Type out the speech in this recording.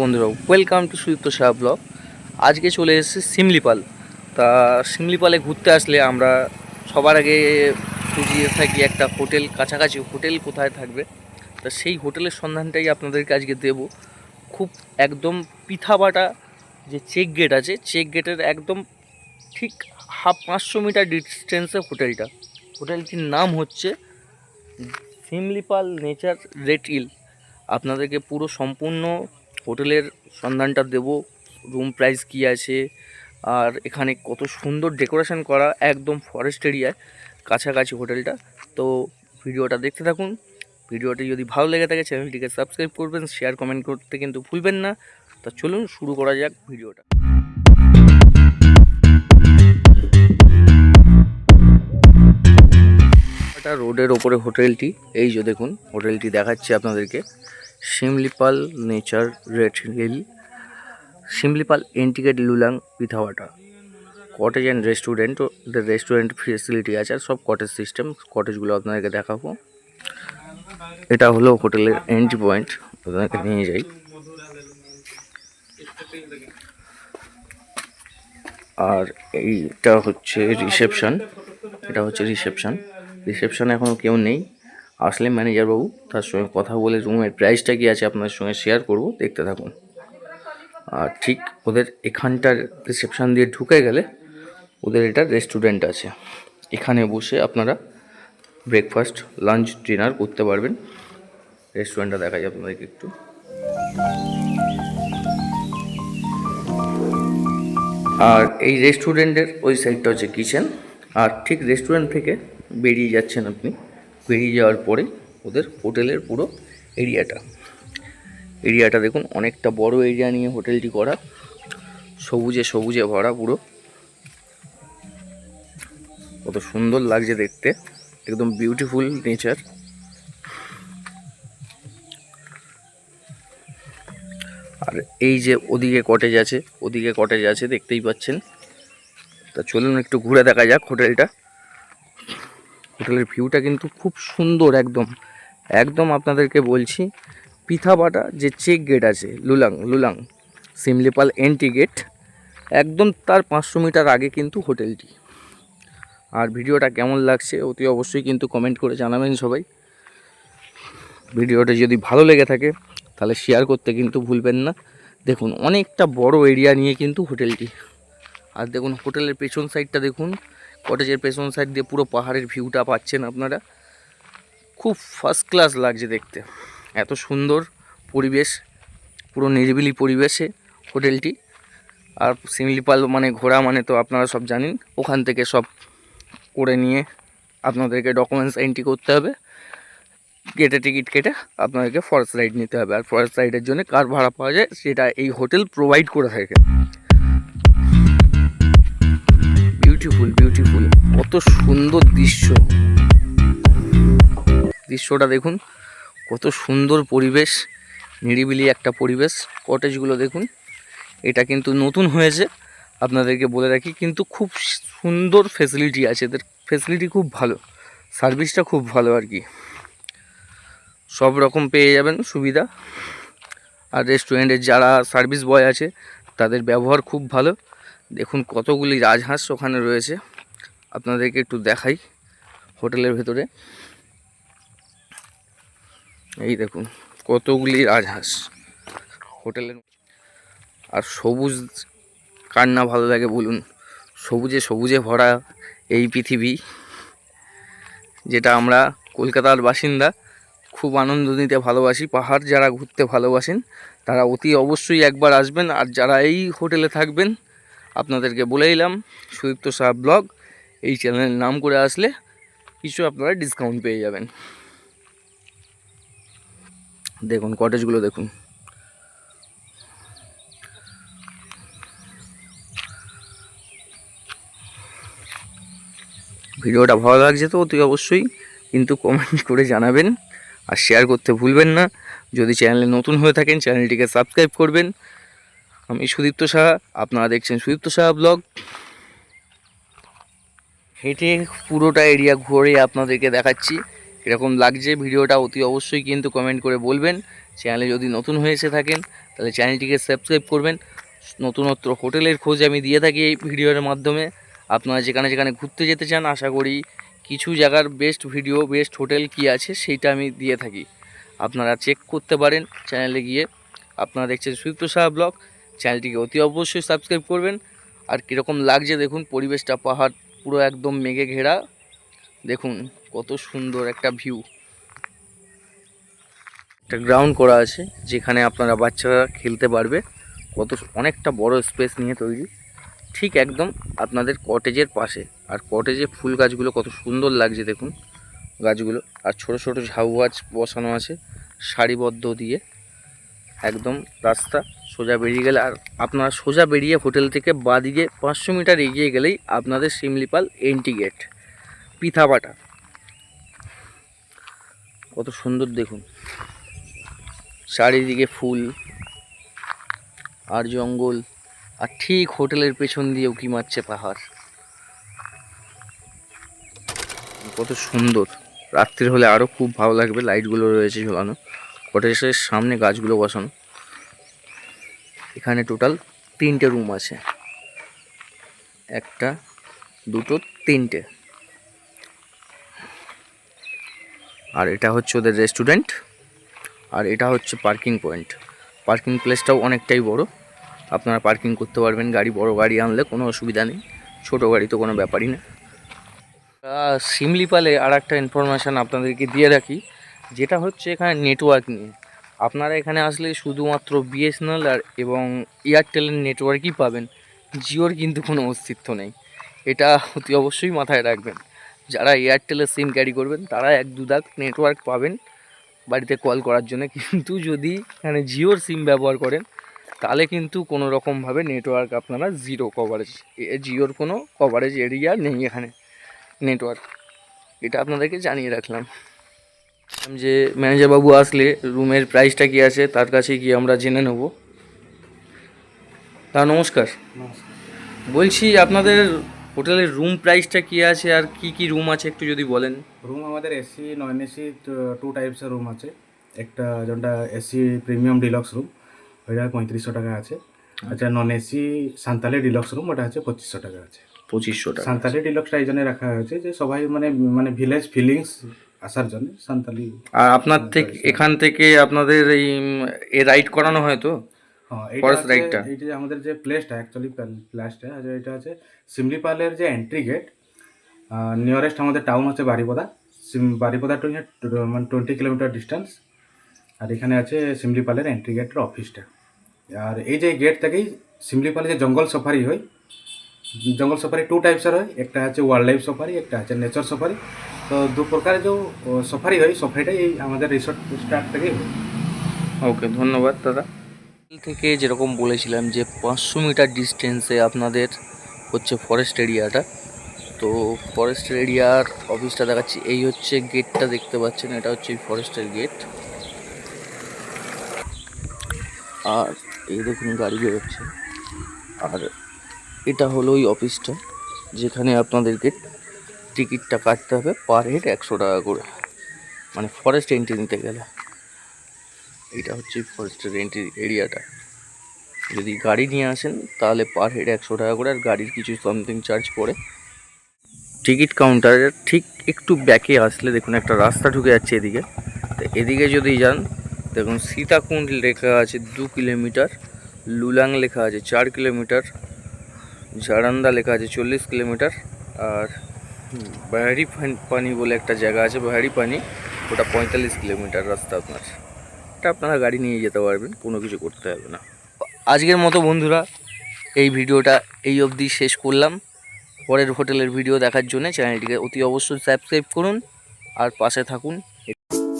বন্ধুরা, welcome to Sudipta Saha blog. আজকে চলে এসেছে শিমলিপাল। তা শিমলিপালে ঘুরতে আসলে আমরা সবার আগে খুঁজিয়ে থাকি একটা হোটেল, কাছাকাছি হোটেল কোথায় থাকবে। তা সেই হোটেলের সন্ধানটাই আপনাদেরকে আজকে দেব। খুব একদম পিথাবাটা যে চেক গেট আছে, চেক গেটের একদম ঠিক 500 মিটার ডিস্টেন্সে হোটেলটির নাম হচ্ছে শিমলিপাল নেচার রেড হিল। আপনাদেরকে পুরো সম্পূর্ণ হোটেলের সন্ধানটা দেব, রুম প্রাইস কী আছে, আর এখানে কত সুন্দর ডেকোরেশন করা, একদম ফরেস্ট এরিয়ায় কাছাকাছি হোটেলটা। তো ভিডিওটা দেখতে থাকুন। ভিডিওটি যদি ভালো লেগে থাকে চ্যানেলটিকে সাবস্ক্রাইব করবেন, শেয়ার কমেন্ট করতে কিন্তু ভুলবেন না। তা চলুন শুরু করা যাক ভিডিওটা। এটা রোডের ওপরে হোটেলটি, এই যে দেখুন হোটেলটি দেখাচ্ছি আপনাদেরকে, Simlipal nature red hill, Simlipal এন্টিগেট লুলাং পিথাওয়াটা। কটেজ অ্যান্ড রেস্টুরেন্ট, ওদের রেস্টুরেন্ট ফেসিলিটি আছে, আর সব কটেজ সিস্টেম। কটেজগুলো আপনাদেরকে দেখাবো। এটা হলো হোটেলের এন্ট্রি পয়েন্ট, আপনাদেরকে নিয়ে যাই। আর এইটা হচ্ছে রিসেপশন, রিসেপশনে এখনও কেউ নেই। আসলে ম্যানেজার বাবু, তার সঙ্গে কথা বলে রুমের প্রাইসটা কী আছে আপনাদের সঙ্গে শেয়ার করব, দেখতে থাকুন। আর ঠিক ওদের এখানটার রিসেপশন দিয়ে ঢুকে গেলে ওদের এটা রেস্টুরেন্ট আছে, এখানে বসে আপনারা ব্রেকফাস্ট, লাঞ্চ, ডিনার করতে পারবেন। রেস্টুরেন্টটা দেখা যায় আপনাদেরকে একটু। আর এই রেস্টুরেন্টের ওই সাইডটা হচ্ছে কিচেন। আর ঠিক রেস্টুরেন্ট থেকে বেরিয়ে যাচ্ছেন আপনি, বেরিয়ে যাওয়ার পরে ওদের হোটেলের পুরো এরিয়াটা দেখুন, অনেকটা বড় এরিয়া নিয়ে হোটেলটি করা, সবুজে ভরা পুরো। কত সুন্দর লাগছে দেখতে, একদম বিউটিফুল নেচার। আর এই যে ওদিকে কটেজ আছে দেখতেই পাচ্ছেন। তা চলুন একটু ঘুরে দেখা যাক হোটেলটা। হোটেলের ভিউটা কিন্তু খুব সুন্দর, একদম আপনাদেরকে বলছি, পিথাবাটা যে চেক গেট আছে, লুলাং শিমলিপাল এন্ট্রি গেট, একদম তার 500 মিটার আগে কিন্তু হোটেলটি। আর ভিডিওটা কেমন লাগছে অতি অবশ্যই কিন্তু কমেন্ট করে জানাবেন সবাই। ভিডিওটা যদি ভালো লেগে থাকে তাহলে শেয়ার করতে কিন্তু ভুলবেন না। দেখুন অনেকটা বড় এরিয়া নিয়ে কিন্তু হোটেলটি। আর দেখুন হোটেলের পেছন সাইডটা দেখুন, কটেজের পেছন সাইড দিয়ে পুরো পাহাড়ের ভিউটা পাচ্ছেন আপনারা। খুব ফার্স্ট ক্লাস লাগছে দেখতে, এত সুন্দর পরিবেশ, পুরো নিরিবিলি পরিবেশে হোটেলটি। আর শিমলিপাল মানে ঘোরা মানে তো আপনারা সব জানেন, ওখান থেকে সব করে নিয়ে আপনাদেরকে ডকুমেন্টস এন্ট্রি করতে হবে, গেটে টিকিট কেটে আপনাদেরকে ফরেস্ট রাইড নিতে হবে। আর ফরেস্ট রাইডের জন্য কার ভাড়া পাওয়া যায় সেটা এই হোটেল প্রোভাইড করে থাকে। বিউটিফুল, কত সুন্দর দৃশ্যটা দেখুন, কত সুন্দর পরিবেশ, নিরিবিলি একটা পরিবেশ। কটেজগুলো দেখুন, এটা কিন্তু নতুন হয়েছে আপনাদেরকে বলে রাখি, কিন্তু খুব সুন্দর ফেসিলিটি আছে এদের, ফেসিলিটি খুব ভালো, সার্ভিসটা খুব ভালো আর কি, সব রকম পেয়ে যাবেন সুবিধা। আর রেস্টুরেন্টের যারা সার্ভিস বয় আছে তাদের ব্যবহার খুব ভালো। দেখুন কতগুলি রাজহাঁস ওখানে রয়েছে, আপনাদেরকে একটু দেখাই হোটেলের ভেতরে। এই দেখুন কতগুলি রাজহাঁস হোটেলের। আর সবুজ কার না ভালো লাগে বলুন, সবুজে ভরা এই পৃথিবী, যেটা আমরা কলকাতার বাসিন্দা খুব আনন্দ নিতে ভালোবাসি। পাহাড় যারা ঘুরতে ভালোবাসেন তারা অতি অবশ্যই একবার আসবেন। আর যারা এই হোটেলে থাকবেন আপনাদেরকে বলে দিলাম, সুদীপ্ত সাহা ব্লগ এই চ্যানেলের নাম করে আসলে কিছু আপনারা ডিসকাউন্ট পেয়ে যাবেন। দেখুন কটেজগুলো দেখুন, ভিডিওটা ভালো লাগছে তো অতি অবশ্যই কিন্তু কমেন্ট করে জানাবেন, আর শেয়ার করতে ভুলবেন না। যদি চ্যানেলে নতুন হয়ে থাকেন চ্যানেলটিকে সাবস্ক্রাইব করবেন। আমি সুদীপ্ত সাহা, আপনারা দেখছেন সুদীপ্ত সাহা ব্লগ। হেঁটে পুরোটা এরিয়া ঘুরে আপনাদেরকে দেখাচ্ছি কীরকম লাগছে ভিডিওটা, অতি অবশ্যই কিন্তু কমেন্ট করে বলবেন। চ্যানেলে যদি নতুন হয়ে এসে থাকেন তাহলে চ্যানেলটিকে সাবস্ক্রাইব করবেন। নতুনত্ব হোটেলের খোঁজ আমি দিয়ে থাকি এই ভিডিওর মাধ্যমে। আপনারা যেখানে যেখানে ঘুরতে যেতে চান, আশা করি কিছু জায়গার বেস্ট ভিডিও, বেস্ট হোটেল কী আছে সেইটা আমি দিয়ে থাকি। আপনারা চেক করতে পারেন চ্যানেলে গিয়ে। আপনারা দেখছেন সুদীপ্ত সাহা ব্লগ, চ্যানেলটিকে অতি অবশ্যই সাবস্ক্রাইব করবেন। আর কীরকম লাগছে দেখুন, পরিবেশটা পাহাড় পুরো একদম মেঘে ঘেরা, দেখুন কত সুন্দর একটা ভিউ। একটা গ্রাউন্ড করা আছে যেখানে আপনারা বাচ্চারা খেলতে পারবে, অনেকটা বড় স্পেস নিয়ে তৈরি, ঠিক একদম আপনাদের কটেজের পাশে। আর কটেজে ফুল গাছগুলো কত সুন্দর লাগছে দেখুন গাছগুলো। আর ছোট ছোট ঝাউ গাছ বসানো আছে সারিবদ্ধ দিয়ে, একদম রাস্তা সোজা বেরিয়ে গেলে, আর আপনারা সোজা বেরিয়ে হোটেল থেকে বাঁদিকে 500 মিটার এগিয়ে গেলেই আপনাদের শিমলিপাল এন্ট্রি গেট, পিথাপাটা। কত সুন্দর দেখুন, চারিদিকে ফুল আর জঙ্গল, আর ঠিক হোটেলের পেছন দিয়ে উঁকি মারছে পাহাড়। কত সুন্দর, রাত্রি হলে আরও খুব ভালো লাগবে। লাইটগুলো রয়েছে ঝোলানো, কটেজের সামনে গাছগুলো বসানো। এখানে টোটাল 3টে রুম আছে, 1, 2, 3টে। আর এটা হচ্ছে ওদের রেস্টুরেন্ট, আর এটা হচ্ছে পার্কিং পয়েন্ট। পার্কিং প্লেসটাও অনেকটাই বড়, আপনারা পার্কিং করতে পারবেন গাড়ি, বড় গাড়ি আনলে কোনো অসুবিধা নেই, ছোট গাড়ি তো কোনো ব্যাপারই না। শিমলিপালে আর একটা ইনফরমেশান আপনাদেরকে দিয়ে রাখি, যেটা হচ্ছে এখানে নেটওয়ার্ক নিয়ে। আপনারা এখানে আসলে শুধুমাত্র বিএসএনএল এবং এয়ারটেলের নেটওয়ার্কই পাবেন, জিওর কিন্তু কোনো অস্তিত্ব নেই। এটা অতি অবশ্যই মাথায় রাখবেন। যারা এয়ারটেলের সিম ক্যারি করবেন তারা 1-2 দাগ নেটওয়ার্ক পাবেন বাড়িতে কল করার জন্য, কিন্তু যদি এখানে জিওর সিম ব্যবহার করেন তাহলে কিন্তু কোনো রকমভাবে নেটওয়ার্ক আপনারা জিরো কভারেজ, জিওর কোনো কভারেজ এরিয়া নেই এখানে নেটওয়ার্ক। এটা আপনাদেরকে জানিয়ে রাখলাম যে ম্যানেজার বাবু আসলে রুমের প্রাইসটা কি আছে তার কাছে গিয়ে আমরা জেনে নেব। তা নমস্কার, বলছি আপনাদের হোটেলের রুম প্রাইসটা কি আছে আর কি কি রুম আছে একটু যদি বলেন। রুম আমাদের এসি নন এসি 2 টাইপসের রুম আছে। একটা যেটা এসি প্রিমিয়াম ডিলক্স রুম, ওইটা 3500 টাকা আছে। আচ্ছা, নন এসি সান্তালি ডিলক্স রুম, ওটা আছে 2500 টাকা আছে। 2500 টাকা। সান্তালি ডিলক্সটা এই জন্য রাখা হয়েছে যে সবাই মানে মানে ভিলেজ ফিলিংস আসার জন্য সান্তালি। আর আপনার থেকে এখান থেকে আপনাদের এই রাইড করানো হয় তো? হ্যাঁ, ফরেস্ট রাইডটা এই যে আমাদের যে প্লেসটা অ্যাকচুয়ালি প্লেসটা আছে, এটা আছে শিমলিপালের যে এন্ট্রি গেট। নিয়ারেস্ট আমাদের টাউন হচ্ছে বারিপদা। বারিপদা টু মানে 20 কিলোমিটার ডিস্টেন্স। আর এখানে আছে শিমলিপালের এন্ট্রি গেটের অফিসটা। আর এই যে গেট থেকেই শিমলিপালে যে জঙ্গল সাফারি হয়, জঙ্গল সাফারি 2 টাইপসের হয়। একটা আছে ওয়াইল্ড লাইফ সাফারি, একটা আছে নেচার সাফারি। তো 2 প্রকারের যে সাফারি হয়, সাফারিটাই এই আমাদের রিসোর্ট স্টার্ট থেকেই হয়। ওকে, ধন্যবাদ দাদা। থেকে যেরকম বলেছিলাম যে 500 মিটার ডিস্টেন্সে আপনাদের হচ্ছে ফরেস্ট এরিয়াটা। তো ফরেস্ট এরিয়ার অফিসটা দেখাচ্ছি, এই হচ্ছে গেটটা দেখতে পাচ্ছেন, এটা হচ্ছে ফরেস্টের গেট। আর এই দেখুন গাড়ি বেরোচ্ছে। আর এটা হলো ওই অফিসটা যেখানে আপনাদেরকে টিকিটটা কাটতে হবে পার হেড 100 টাকা করে, মানে ফরেস্ট এন্ট্রি নিতে গেলে। এটা হচ্ছে ফরেস্টের এন্ট্রি এরিয়াটা। যদি গাড়ি নিয়ে আসেন তাহলে পার হেড 100 টাকা করে, আর গাড়ির কিছু সামথিং চার্জ পড়ে। টিকিট কাউন্টারের ঠিক একটু ব্যাকে আসলে দেখুন একটা রাস্তা ঢুকে যাচ্ছে এদিকে। তো এদিকে যদি যান দেখুন সীতাকুণ্ড লেখা আছে 2 কিলোমিটার, লুলাং লেখা আছে 4 কিলোমিটার, ঝাড়ান্দা লেখা আছে 40 কিলোমিটার, আর বাহারি পানি বলে একটা জায়গা আছে, বাহারি পানি, ওটা 45 কিলোমিটার রাস্তা আপনার। এটা আপনারা গাড়ি নিয়ে যেতে পারবেন, কোনো কিছু করতে হবে না। আজকের মতো বন্ধুরা এই ভিডিওটা এই অবধি শেষ করলাম। পরের হোটেলের ভিডিও দেখার জন্য চ্যানেলটিকে অতি অবশ্যই সাবস্ক্রাইব করুন আর পাশে থাকুন।